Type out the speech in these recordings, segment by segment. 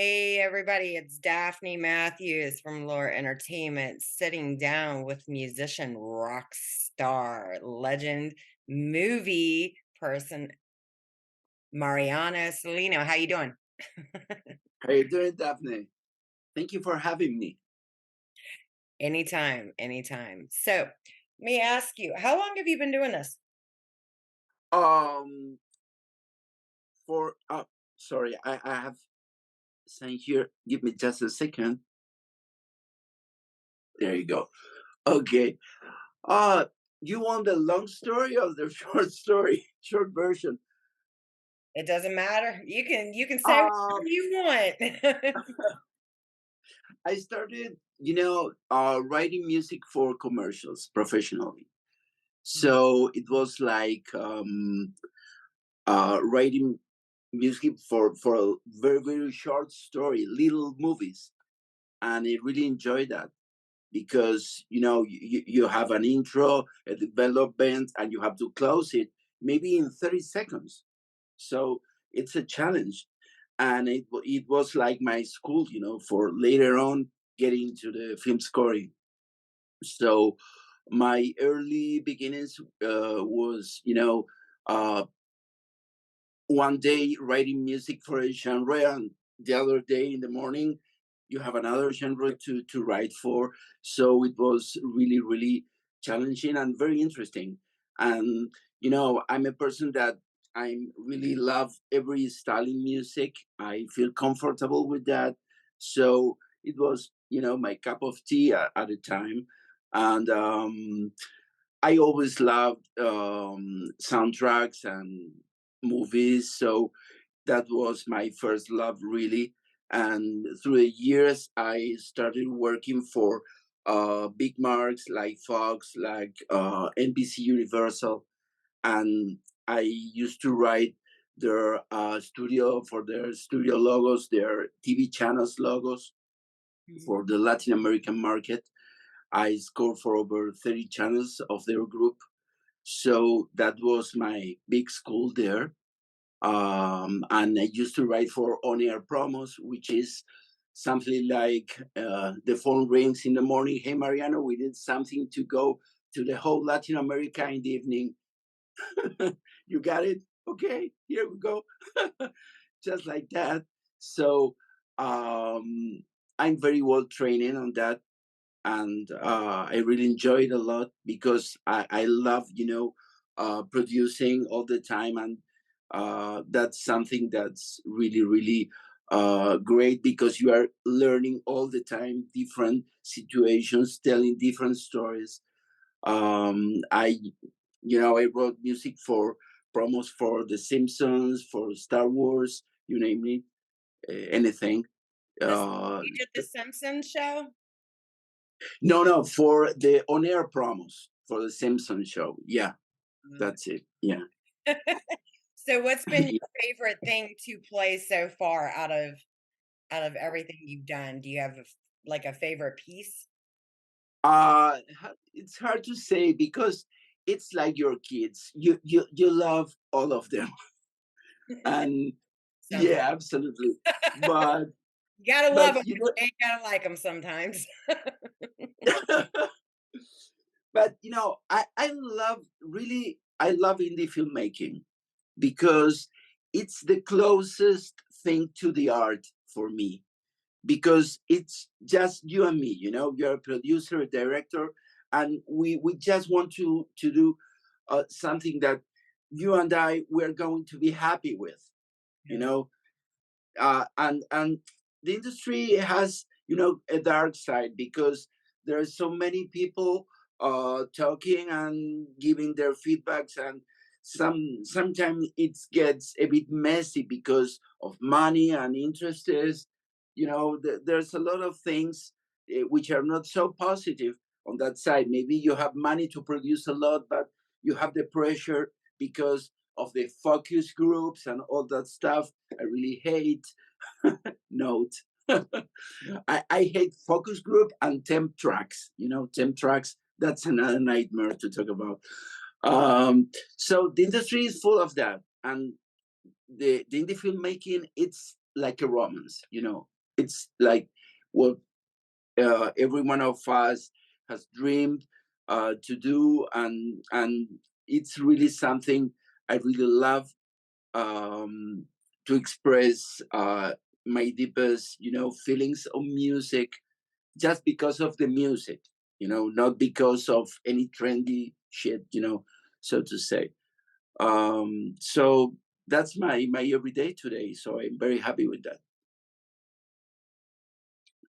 Hey everybody, it's Daphne Matthews from Lore Entertainment sitting down with musician, rock star, legend, movie person Mariano Saulino. How you doing? How you doing, Daphne? Thank you for having me. Anytime, anytime. So, let me ask you, how long have you been doing this? Um, for sorry, I have sign here. Give me just a second. There you go. Okay. Uh, you want the long story or the short story? Short version. It doesn't matter. You can say whatever Uh, you want. I started, writing music for commercials professionally. So it was like writing music for a very very short story, little movies, and I really enjoyed that because you have an intro, a development, and you have to close it maybe in 30 seconds. So it's a challenge, and it was like my school, for later on getting into the film scoring. So my early beginnings was uh, one day writing music for a genre, and the other day in the morning you have another genre to write for. So it was really really challenging and very interesting. And I'm a person that I really love every style in music. I feel comfortable with that. So it was my cup of tea at the time. And I always loved soundtracks and movies, so that was my first love, really. And through the years, I started working for big marks like Fox, like NBC Universal, and I used to write their studio for their studio logos, their TV channels logos for the Latin American market. I scored for over 30 channels of their group, so that was my big school there. And I used to write for on-air promos, which is something like the phone rings in the morning. Hey, Mariano, we did something to go to the whole Latin America in the evening. You got it? Okay, here we go. Just like that. So um, I'm very well trained on that, and I really enjoy it a lot because I love producing all the time, and that's something that's really really great because you are learning all the time different situations, telling different stories. I wrote music for promos for The Simpsons, for Star Wars, you name it, anything. This Uh, you did the Simpsons show? No, no, for the on-air promos for the Simpson show. Yeah, Mm. that's it. Yeah. So what's been your favorite thing to play so far out of everything you've done? Do you have like a favorite piece? It's hard to say because it's like your kids. You love all of them, and Sometimes. yeah, absolutely. But You gotta love but them, but you ain't gotta like them sometimes. but I love really I love indie filmmaking because it's the closest thing to the art for me, because it's just you and me. You're a producer, a director, and we just want to do something that you and I we're going to be happy with. you Yeah. know and the industry has a dark side because there are so many people talking and giving their feedbacks, and sometimes it gets a bit messy because of money and interests. There's a lot of things which are not so positive on that side. Maybe you have money to produce a lot, but you have the pressure because of the focus groups and all that stuff. I really hate. Note. I hate focus group and temp tracks. Temp tracks, that's another nightmare to talk about. So the industry is full of that. And the indie filmmaking, like a romance. It's like what every one of us has dreamed to do, and it's really something I really love, um, to express my deepest, feelings of music, just because of the music, not because of any trendy shit, so to say. So that's my everyday today. So I'm very happy with that.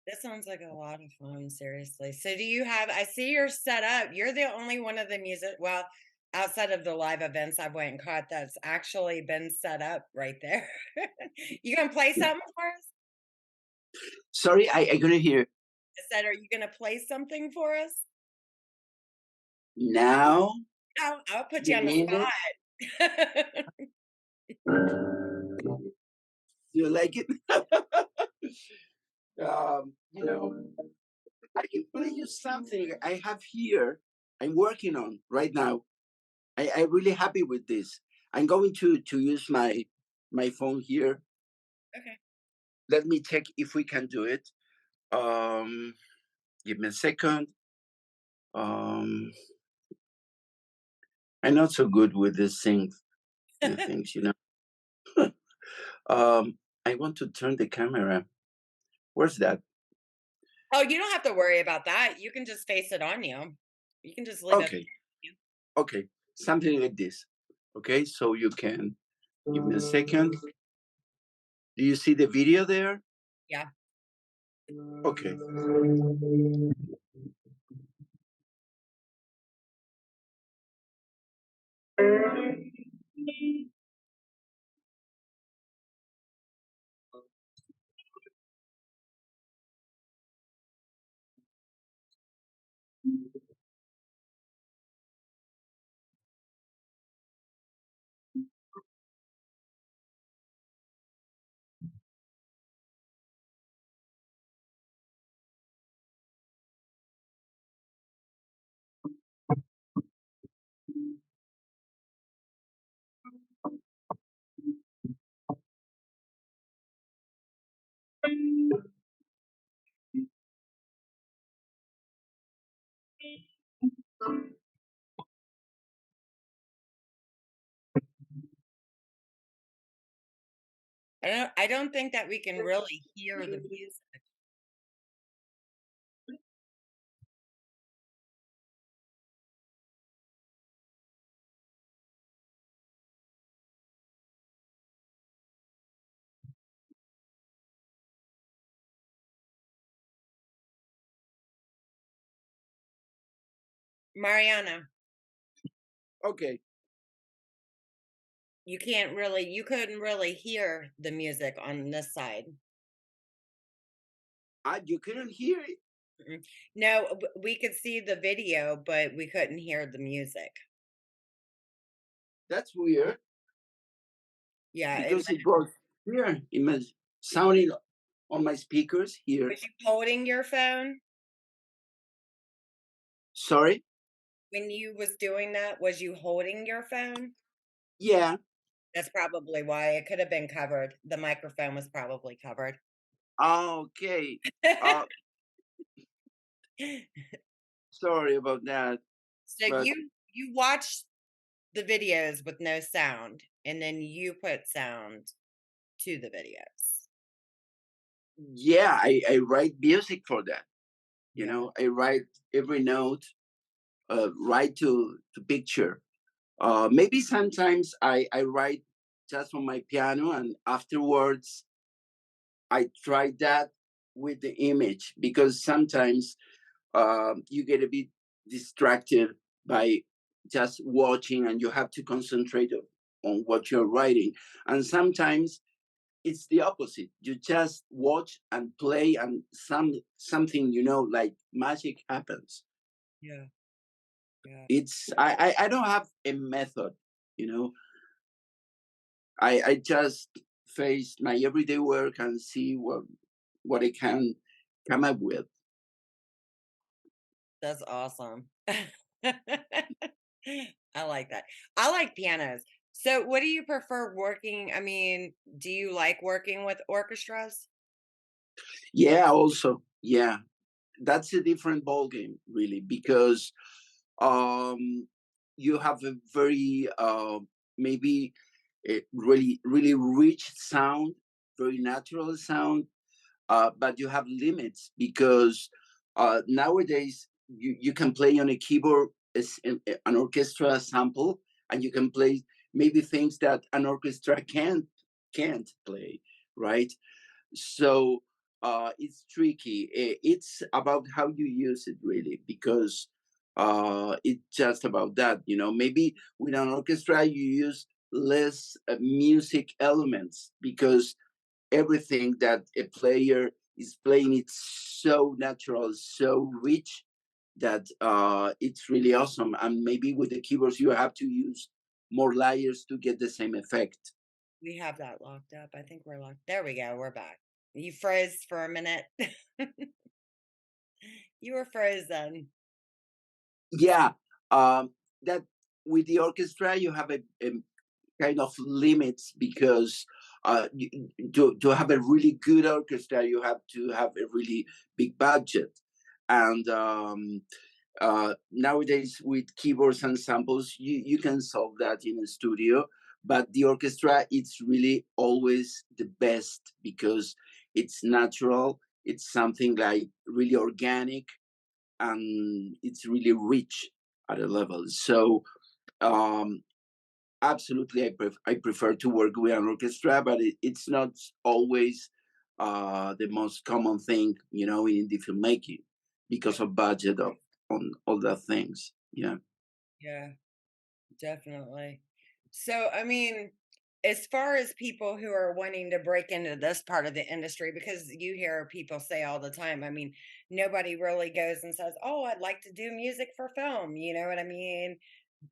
That sounds like a lot of fun, seriously. So do you have I see you're set up. You're the only one of the music well, outside of the live events I've went and caught that's actually been set up right there. You gonna play Yeah. something for us? Sorry, I couldn't hear. I said, are you gonna play something for us? Now I'll put you you on the name it. spot. You like it? You know, I can play you something I have here. I'm working on right now. I'm really happy with this. I'm going to use my phone here. Okay. Let me check if we can do it. Um, Give me a second. Um, I'm not so good with these things. I want to turn the camera. Where's that? Oh, you don't have to worry about that. You can just face it on you. You can just leave it. Okay, okay, something like this. Okay, so you can give me a second. Do you see the video there? Yeah. Okay. I don't think that we can really hear the music. Mariana, Okay. you couldn't really hear the music on this side. You couldn't hear it? Mm-mm. No, we could see the video, but we couldn't hear the music. That's weird Yeah, because it was here. It was sounding on my speakers here. was you holding your phone Sorry? when you was doing that? Was you holding your phone? Yeah. That's probably why it could have been covered. The microphone was probably covered. Okay. Uh, Sorry about that. So But you watch the videos with no sound, and then you put sound to the videos. yeah, I write music for that. Yeah. I write every note, write to picture. Maybe sometimes I write just on my piano, and afterwards I try that with the image, because sometimes you get a bit distracted by just watching, and you have to concentrate on what you're writing. And sometimes it's the opposite. You just watch and play, and something, like magic happens. Yeah. Yeah. It's I don't have a method. You know, I just face my everyday work and see what I can come up with. That's awesome. I like that. I like pianos. So, what do you prefer working? I mean, do you like working with orchestras? Yeah, also, yeah, that's a different ball game, really, because um, you have a very maybe a really rich sound, very natural sound, but you have limits because nowadays you can play on a keyboard an orchestra sample, and you can play maybe things that an orchestra can't play, right? So it's tricky. It's about how you use it, really, because it's just about that. You know, maybe with an orchestra you use less music elements because everything that a player is playing, it's so natural, so rich, that it's really awesome. And maybe with the keyboards you have to use more layers to get the same effect. We have that locked up. I think we're locked. There we go. We're back. You froze for a minute. You were frozen. Yeah, that with the orchestra you have a kind of limits because to have a really good orchestra you have to have a really big budget, and nowadays with keyboards and samples you can solve that in a studio, but the orchestra it's really always the best because it's natural, it's something like really organic, and it's really rich at a level. So um, absolutely, I prefer to work with an orchestra, but it's not always the most common thing, you know, in the filmmaking because Yeah. of budget of on all the things. Yeah, Yeah. Definitely. So, I mean, as far as people who are wanting to break into this part of the industry, because you hear people say all the time, I mean, nobody really goes and says, "Oh, I'd like to do music for film." You know what I mean?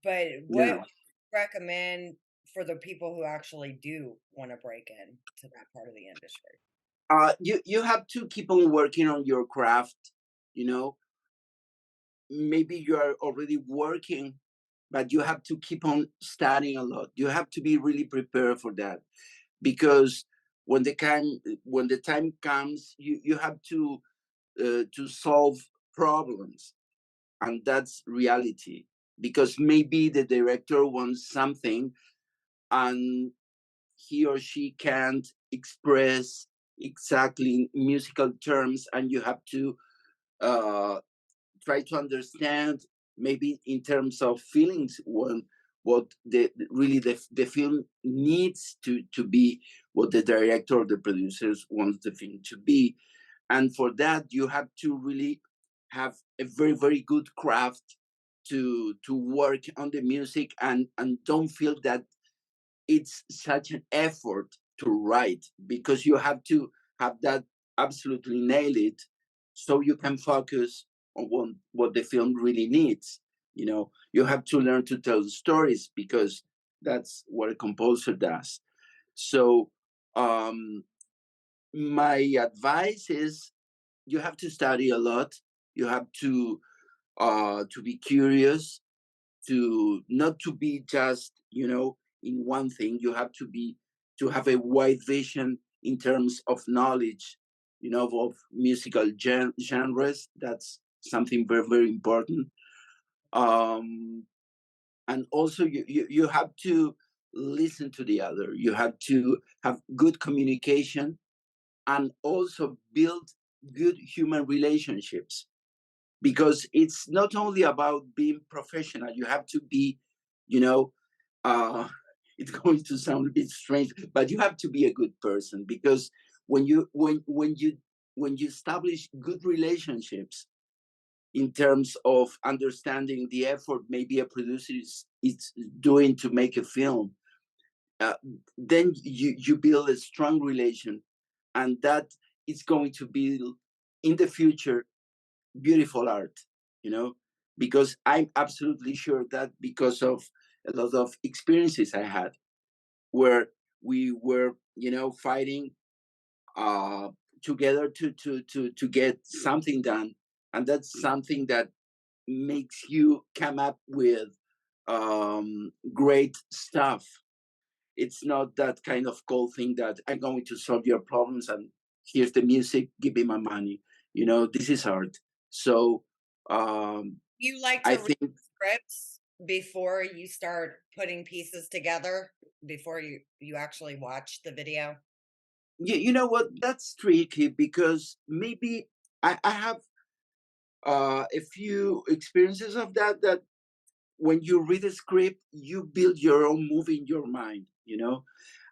But what yeah. would you recommend for the people who actually do want to break in to that part of the industry? You have to keep on working on your craft. You know, maybe you are already working, but you have to keep on studying a lot. You have to be really prepared for that because when the time comes, you have to solve problems, and that's reality. Because maybe the director wants something, and he or she can't express exactly in musical terms, and you have to uh, try to understand maybe in terms of feelings what really the film needs to be, what the director or the producers wants the film to be. And for that you have to really have a very good craft to work on the music, and don't feel that it's such an effort to write, because you have to have that absolutely nail it so you can focus on what the film really needs. You know, you have to learn to tell stories because that's what a composer does. So um my advice is you have to study a lot, you have to be curious, to not to be just, you know, in one thing. You have to have a wide vision in terms of knowledge, you know, of musical genres. That's something very important. um and also you have to listen to the other, you have to have good communication, and also build good human relationships, because it's not only about being professional. You have to be, you know, uh it's going to sound a bit strange, but you have to be a good person, because when you establish good relationships in terms of understanding the effort maybe a producer is doing to make a film, uh, then you build a strong relation, and that is going to be in the future beautiful art, you know, because I'm absolutely sure that because of a lot of experiences I had where we were, you know, fighting uh, together to get something done, and that's something that makes you come up with great stuff. It's not that kind of cold thing that I'm going to solve your problems and here's the music, give me my money. This is art. So um, You like I to read think scripts before you start putting pieces together, before you actually watch the video? you know what, that's tricky because maybe I have a few experiences of that. That when you read a script, you build your own movie in your mind.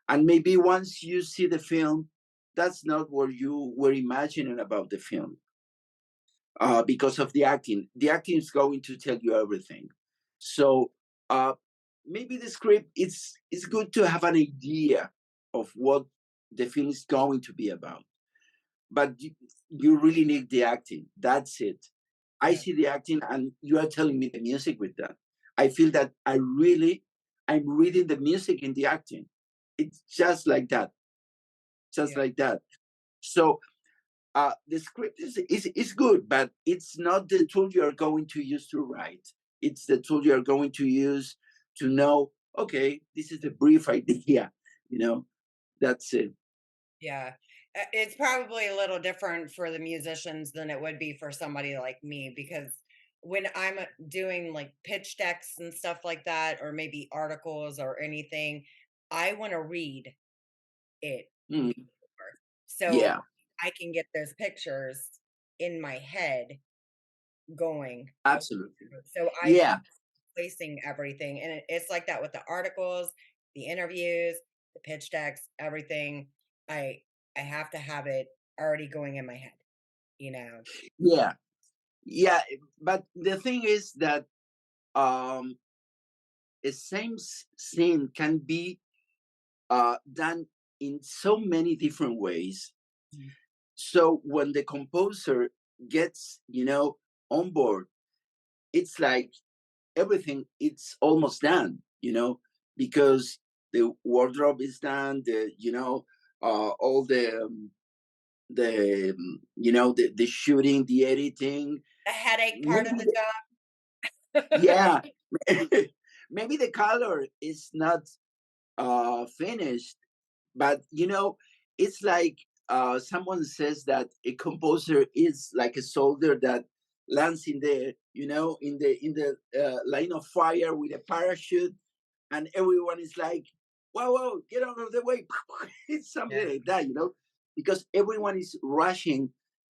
And maybe once you see the film, that's not what you were imagining about the film, because of the acting. The acting is going to tell you everything. So uh, maybe the script, it's good to have an idea of what the film is going to be about, but you really need the acting. That's it. I Yeah, see the acting, and you are telling me the music with that. I feel that I'm reading the music in the acting. It's just like that, just yeah, like that. So the script is good, but it's not the tool you are going to use to write. It's the tool you are going to use to know. Okay, this is the brief idea. You know, that's it. yeah. It's probably a little different for the musicians than it would be for somebody like me, because when I'm doing like pitch decks and stuff like that, or maybe articles or anything, I want to read it Mm, before, so yeah, I can get those pictures in my head going. absolutely. So I know Yeah, placing everything, and it's like that with the articles, the interviews, the pitch decks, everything. I have to have it already going in my head, you know? yeah. Yeah, but the thing is that um, a same scene can be done in so many different ways. Mhm. So when the composer gets, on board, it's like everything it's almost done, because the wardrobe is done, all the shooting, the editing, The headache part of maybe the job. yeah. Maybe the color is not finished, but it's like someone says that a composer is like a soldier that lands in the line of fire with a parachute, and everyone is like, whoa, whoa, get out of the way. It's something Yeah. like that, because everyone is rushing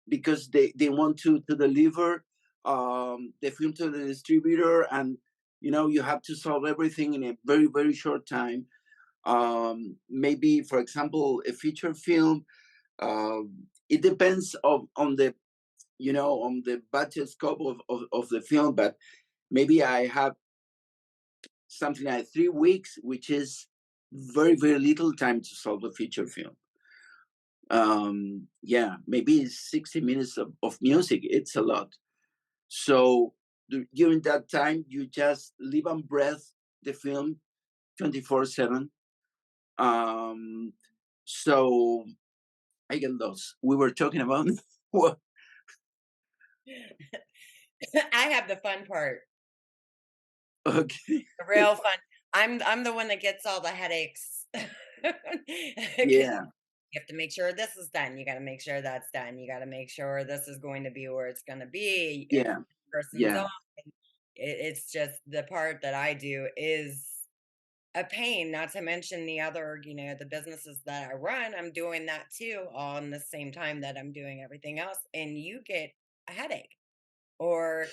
because they want to deliver the film to the distributor, and you have to solve everything in a very very short time. Maybe, for example, a feature film, it depends on the budget scope of the film, but maybe I have something like 3 weeks, which is very very little time to solve a feature film. Yeah, maybe 60 minutes of music, it's a lot. So during that time, you just live and breathe the film 24/7. Um, so I get lost. We were talking about what? I have the fun part, Okay. the real fun. I'm the one that gets all the headaches. 'Cause Yeah, you have to make sure this is done. You got to make sure that's done. You got to make sure this is going to be where it's going to be. If yeah, person's yeah, on, it's just the part that I do is a pain. Not to mention the other, the businesses that I run. I'm doing that too, all in the same time that I'm doing everything else, and you get a headache or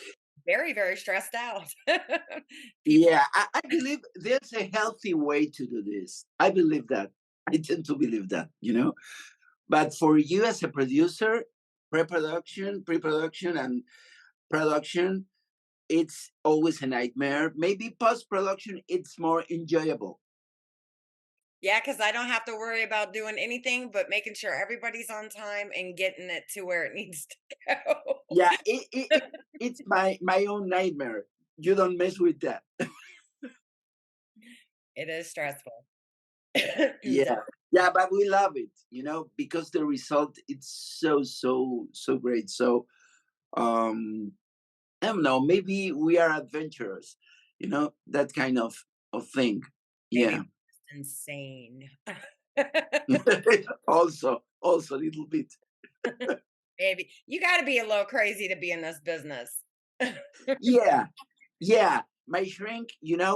very, very stressed out. People, yeah. I believe there's a healthy way to do this. I believe that. I tend to believe that. But for you as a producer, pre-production, and production, it's always a nightmare. Maybe post-production, it's more enjoyable. yeah, because I don't have to worry about doing anything but making sure everybody's on time and getting it to where it needs to go. Yeah, it's my own nightmare. You don't mess with that. It is stressful. Yeah, yeah, but we love it, because the result it's so so so great. So um, I don't know. Maybe we are adventurers, that kind of thing. Maybe Yeah, insane. Also a little bit. Maybe you got to be a little crazy to be in this business. Yeah, yeah. My shrink,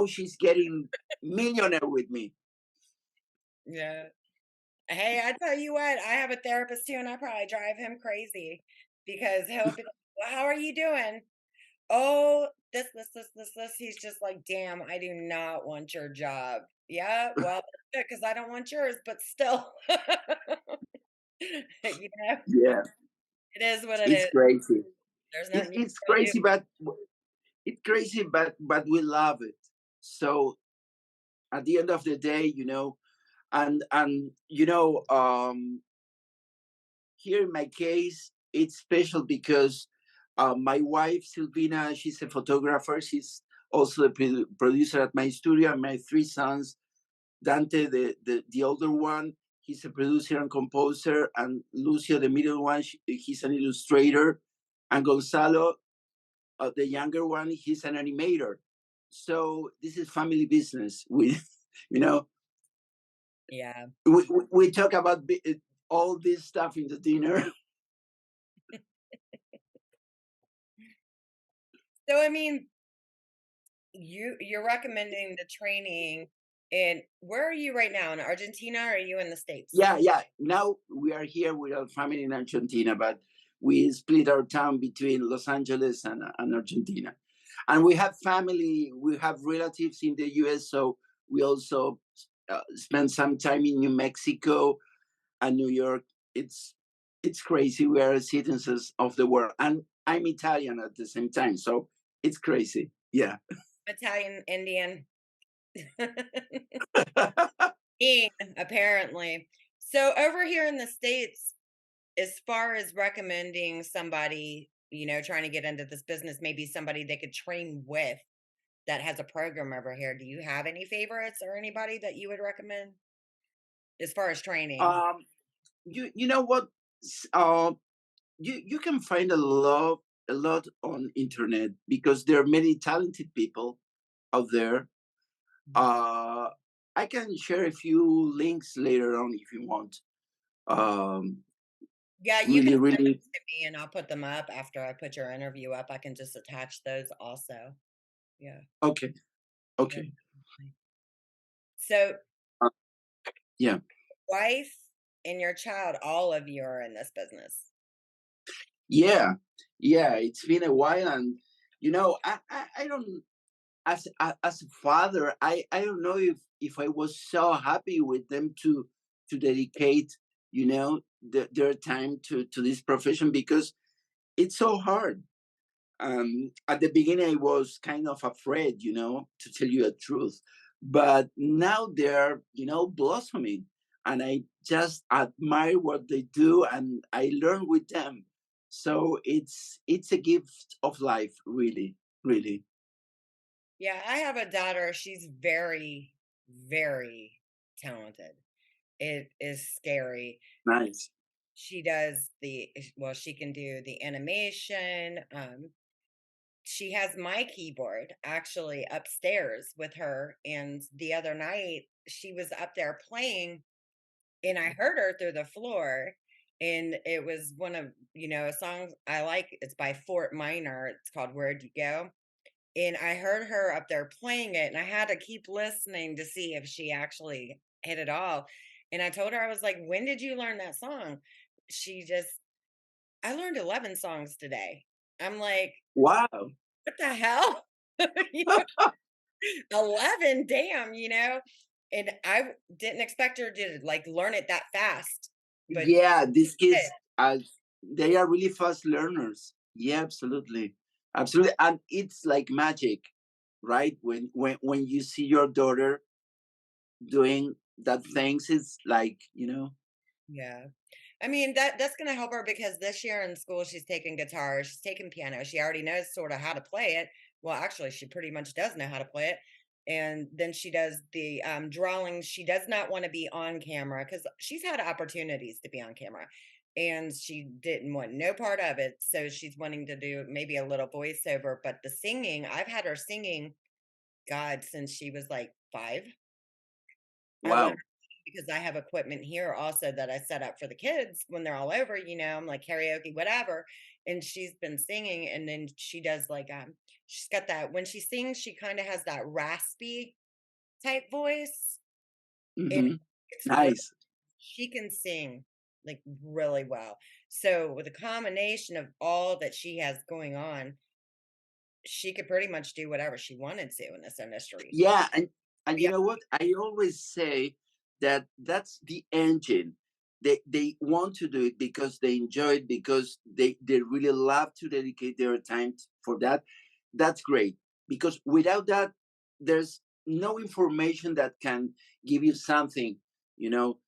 she's getting millionaire with me. Yeah. Hey, I tell you what, I have a therapist too, and I probably drive him crazy because he'll be like, well, how are you doing? Oh, this. He's just like, damn, I do not want your job. Yeah, well, because I don't want yours, but still, you know, Yeah, it is what it it's is. crazy. There's It, nothing you it's can really do. crazy, but we love it. So at the end of the day, and here in my case, it's special because my wife Silvina, she's a photographer. She's also a producer at my studio. And my three sons, Dante, the older one, he's a producer and composer, and Lucio, the middle one, he's an illustrator, and Gonzalo, the younger one, he's an animator. So this is family business. We, you know, Yeah. we talk about all this stuff in the dinner. So I mean, you're recommending the training in where are you right now? In Argentina or are you in the States? Yeah, yeah. Now we are here with our family in Argentina, but we split our town between Los Angeles and Argentina. And we have family, we have relatives in the US, so we also spend some time in New Mexico and New York. It's it's crazy. We are citizens of the world, and I'm Italian at the same time, so it's crazy. Yeah. Italian, Indian. Being, apparently. So over here in the States, as far as recommending somebody, trying to get into this business, maybe somebody they could train with that has a program over here. Do you have any favorites or anybody that you would recommend as far as training? um, you know what? S- Uh, you can find a lot on internet because there are many talented people out there. Mhm. Uh, I can share a few links later on if you want. Um, Yeah, you can really, send them really. to me and I'll put them up after I put your interview up. I can just attach those also. Yeah. Okay, Yeah. okay. Definitely. So, Uh, yeah, wife and your child, all of you are in this business. yeah, yeah. It's been a while, and I don't. As a father, I don't know if I was so happy with them to dedicate, their time to this profession because it's so hard. At the beginning, I was kind of afraid, to tell you the truth. But now they're, blossoming. And I just admire what they do and I learn with them. So it's a gift of life, really, really. Yeah, I have a daughter. She's very, very talented. It is scary. Nice. She does well, she can do the animation. She has my keyboard actually upstairs with her. And the other night she was up there playing and I heard her through the floor. And it was one of, a song I like. It's by Fort Minor. It's called Where'd You Go? And I heard her up there playing it, and I had to keep listening to see if she actually hit it all. And I told her, I was like, "When did you learn that song?" She just, "I learned 11 songs today." I'm like, Wow. "What the hell?" You know, 11, damn. And I didn't expect her to like learn it that fast, but Yeah, these she did. kids are they are really fast learners. Yeah, absolutely. Absolutely. And it's like magic, right? When you see your daughter doing that things, it's like, Yeah. I mean, that's gonna help her because this year in school she's taking guitar, she's taking piano. She already knows sort of how to play it. Well, actually, she pretty much does know how to play it. And then she does the drawing. She does not want to be on camera because she's had opportunities to be on camera, and she didn't want no part of it. So she's wanting to do maybe a little voiceover. But the singing, I've had her singing, God, since she was like 5. I let her Wow. because I have equipment here also that I set up for the kids when they're all over, I'm like karaoke, whatever. And she's been singing, and then she does like she's got that when she sings, she kind of has that raspy type voice. And Hmm. it's really Nice. she can sing like really well. So with a combination of all that she has going on, she could pretty much do whatever she wanted to in this industry. Yeah, and you Yeah. know what? I always say that that's the engine. They want to do it because they enjoy it, because they really love to dedicate their time for that. That's great, because without that, there's no information that can give you something, you know.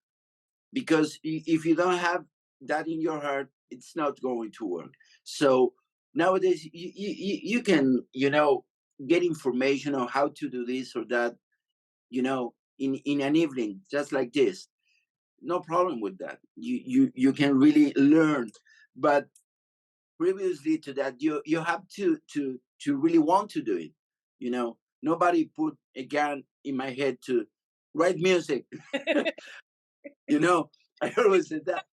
Because if you don't have that in your heart, it's not going to work. So nowadays, you can, get information on how to do this or that, in an evening, just like this. No problem with that. You can really learn. But previously to that, you have to really want to do it. Nobody put a gun in my head to write music. you know I always said that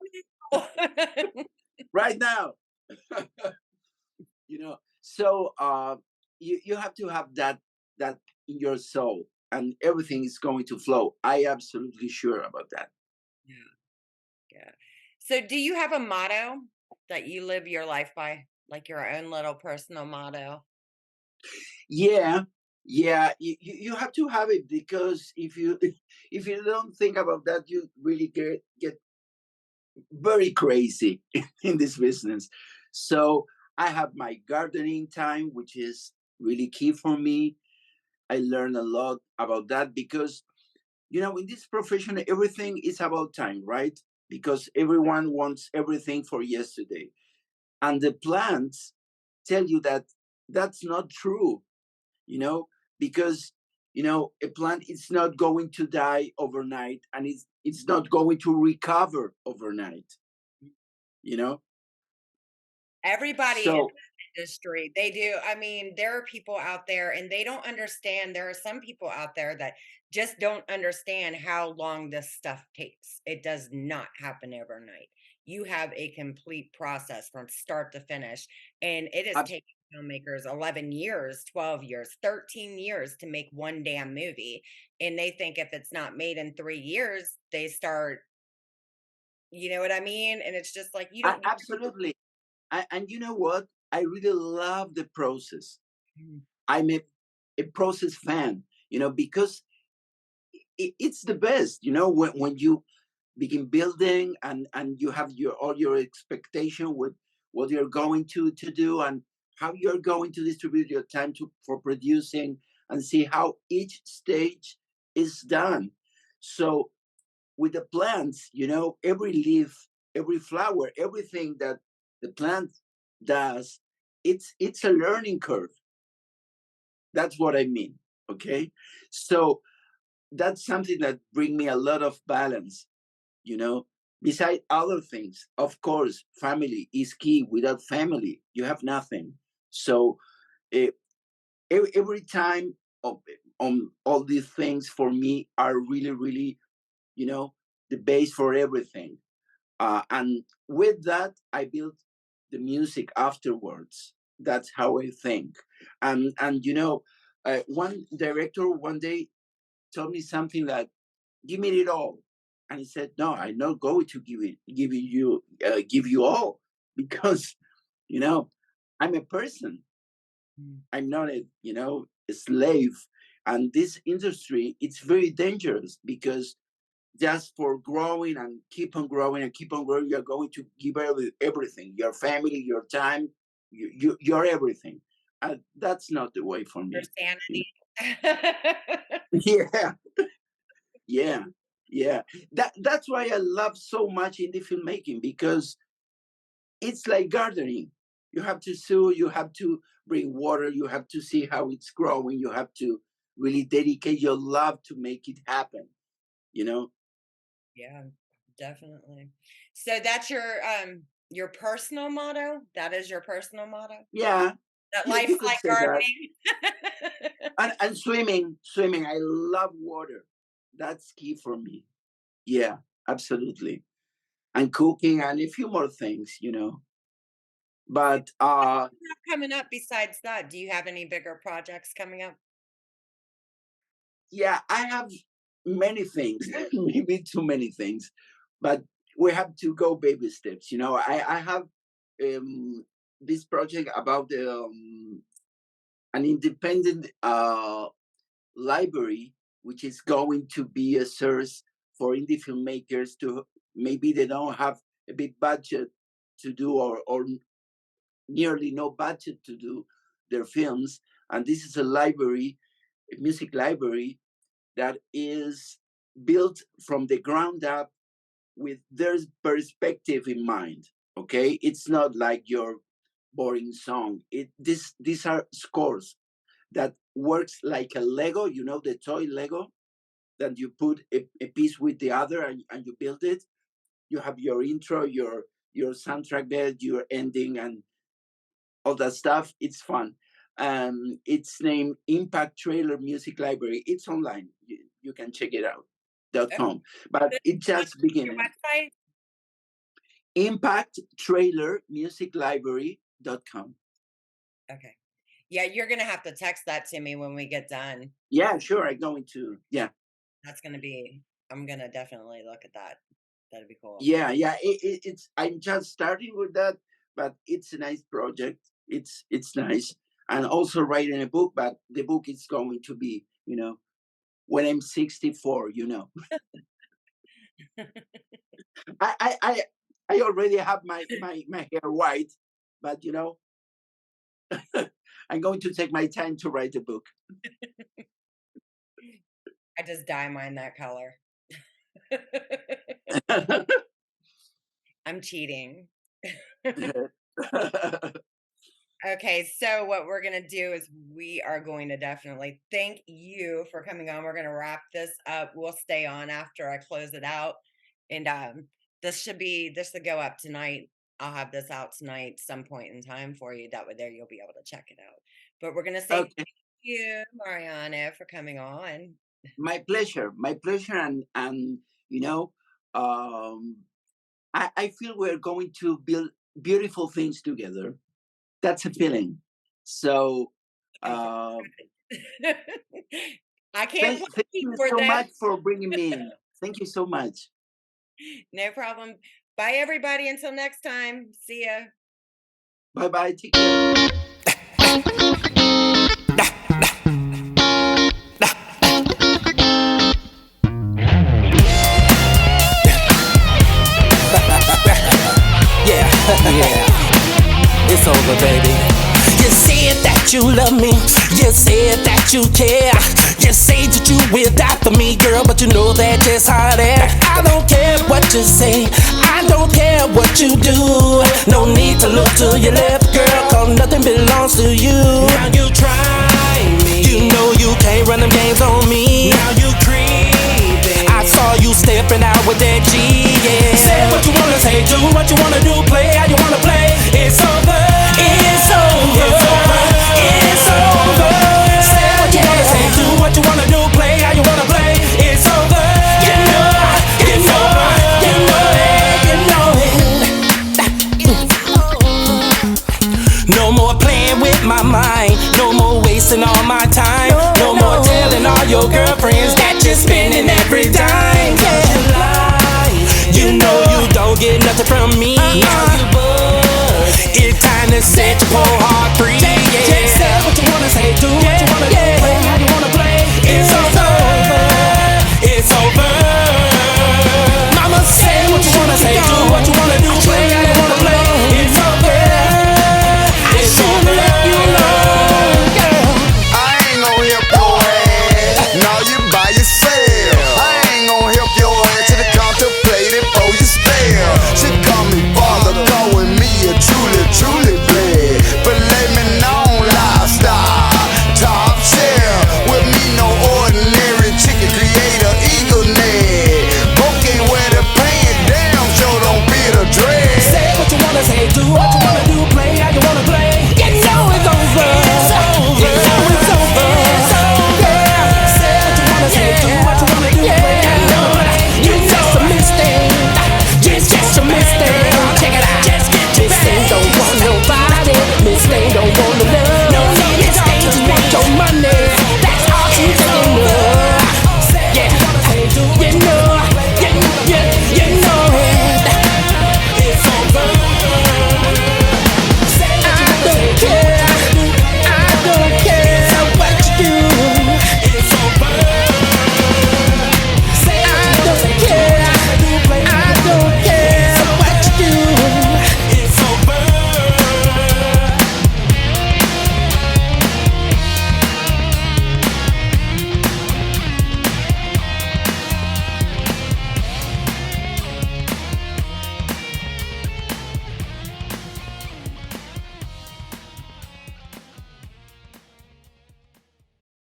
right now. So you have to have that in your soul, and everything is going to flow. I absolutely sure about that. Yeah. Yeah. So do you have a motto that you live your life by? Like your own little personal motto? Yeah, yeah, you have to have it, because if you if you don't think about that, you really get very crazy in this business. So I have my gardening time, which is really key for me. I learn a lot about that, because in this profession, everything is about time, right? Because everyone wants everything for yesterday. And the plants tell you that that's not true, you know, because, a plant is not going to die overnight, and it's not going to recover overnight, you know? Everybody in So the industry, they do. I mean, there are people out there and they don't understand. There are some people out there that just don't understand how long this stuff takes. It does not happen overnight. You have a complete process from start to finish. And it has abs- taken filmmakers 11 years, 12 years, 13 years to make one damn movie. And they think if it's not made in 3 years, they start, you know what I mean? And it's just like, you don't. absolutely. And you know what? I really love the process. Mhm. I'm a process fan, because it's the best, when you begin building, and you have all your expectation with what you're going to do, and how you're going to distribute your time for producing, and see how each stage is done. So with the plants, every leaf, every flower, everything that the plant does, it's a learning curve. That's what I mean. Okay. So that's something that bring me a lot of balance, you know beside other things. Of course, family is key. Without family, you have nothing. So eh, every time of, on all these things for me are really, really, you know the base for everything. And with that, I build the music afterwards. That's how I think. And one director one day told me something that, give me it all. And he said, no, I'm not going to give you all, because you know I'm a person. Mm. I'm not a slave. And this industry, it's very dangerous, because just for growing and keep on growing and keep on growing, you're going to give everything, your family, your time, your everything. And that's not the way for Your me. you sanity. know? Yeah. Yeah, yeah. That's why I love so much indie filmmaking, because it's like gardening. You have to sow, you have to bring water, you have to see how it's growing, you have to really dedicate your love to make it happen. You know? Yeah, definitely. So that's your personal motto? That is your personal motto? Yeah, That you life's could like say that. gardening? And swimming, swimming. I love water. That's key for me. Yeah, absolutely. And cooking and a few more things, you know. But Coming up besides that, do you have any bigger projects coming up? yeah, I have many things, maybe too many things, but we have to go baby steps. You know, I have this project about an independent library, which is going to be a source for indie filmmakers to maybe they don't have a big budget to do or nearly no budget to do their films. And this is a library, a music library that is built from the ground up with their perspective in mind. Okay, it's not like your boring song. These are scores that works like a Lego. You know the toy Lego that you put a piece with the other and you build it. You have your intro, your soundtrack bed, your ending, and all that stuff. It's fun. It's named Impact Trailer Music Library. It's online. You can check it out. Oh, .com. But it's just your beginning. website? Impact Trailer Music Library.com. Okay. Yeah, you're gonna have to text that to me when we get done. Yeah, sure. I'm going to. Yeah. That's gonna be I'm gonna definitely look at that. That'd be cool. Yeah. It's I'm just starting with that, but it's a nice project. It's nice. And also writing a book, but the book is going to be, when I'm 64, I I I, I already have my hair white, but I'm going to take my time to write a book. I just dye mine that color. I'm cheating. Okay, so what we're gonna do is we are going to definitely thank you for coming on. We're gonna wrap this up. We'll stay on after I close it out. And this should go up tonight. I'll have this out tonight some point in time for you. That way there you'll be able to check it out. But we're gonna say thank Okay. you, Mariana, for coming on. My pleasure. My pleasure. And you know, um, I feel we're going to build beautiful things together. That's a feeling. So Looking uh, forward. I can't thank wait you for so that. much for bringing me in. Thank you so much. No problem. Bye everybody until next time. See ya. Bye bye. Take care. Yeah, yeah, it's over, baby. You said that you love me, you said that you care, you say that you will die for me, girl, but you know that just how that. I don't care what you say, I don't care what you do. No need to look to your left, girl, cause nothing belongs to you. Now you try me, you know you can't run them games on me. Now you creeping, I saw you stepping out with that G, yeah. Say what you wanna say, do what you wanna do, play how you wanna